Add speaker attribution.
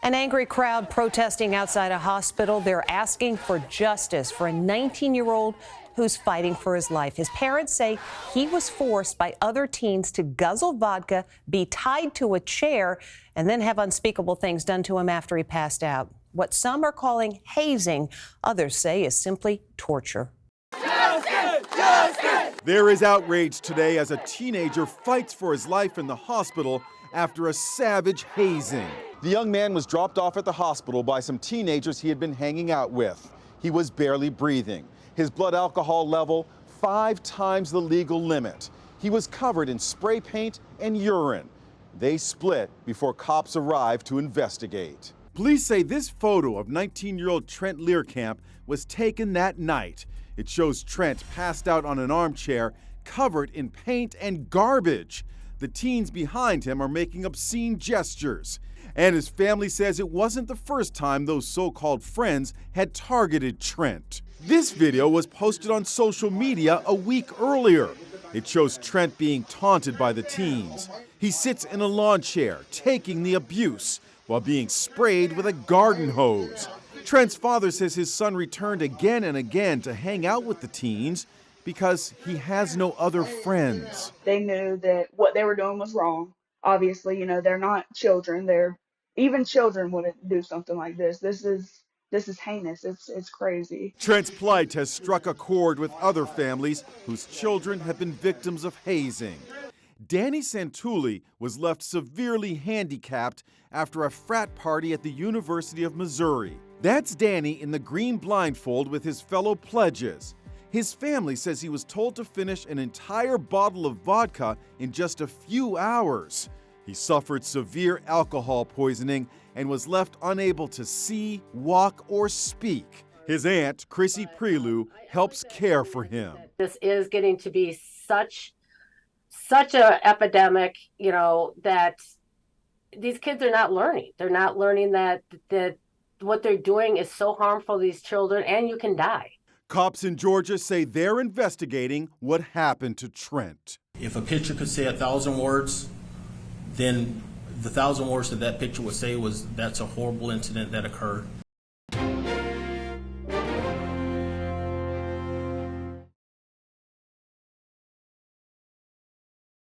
Speaker 1: An angry crowd protesting outside a hospital. They're asking for justice for a 19-year-old who's fighting for his life. His parents say he was forced by other teens to guzzle vodka, be tied to a chair, and then have unspeakable things done to him after he passed out. What some are calling hazing, others say is simply torture.
Speaker 2: Justice! Justice! There is outrage today as a teenager fights for his life in the hospital after a savage hazing. The young man was dropped off at the hospital by some teenagers he had been hanging out with. He was barely breathing. His blood alcohol level 5 times the legal limit. He was covered in spray paint and urine. They split before cops arrived to investigate. Police say this photo of 19-year-old Trent Learcamp was taken that night. It shows Trent passed out on an armchair, covered in paint and garbage. The teens behind him are making obscene gestures. And his family says it wasn't the first time those so-called friends had targeted Trent. This video was posted on social media a week earlier. It shows Trent being taunted by the teens. He sits in a lawn chair, taking the abuse, while being sprayed with a garden hose. Trent's father says his son returned again and again to hang out with the teens because he has no other friends.
Speaker 3: They knew that what they were doing was wrong. Obviously, they're not children. Even children wouldn't do something like this. This is heinous. It's crazy.
Speaker 2: Trent's plight has struck a chord with other families whose children have been victims of hazing. Danny Santulli was left severely handicapped after a frat party at the University of Missouri. That's Danny in the green blindfold with his fellow pledges. His family says he was told to finish an entire bottle of vodka in just a few hours. He suffered severe alcohol poisoning and was left unable to see, walk, or speak. His aunt, Chrissy Prelu, helps care for him.
Speaker 4: This is getting to be such an epidemic, that these kids are not learning. They're not learning that what they're doing is so harmful to these children, and you can die.
Speaker 2: Cops in Georgia say they're investigating what happened to Trent.
Speaker 5: If a picture could say 1,000 words, then the 1,000 words that picture would say was, that's a horrible incident that occurred.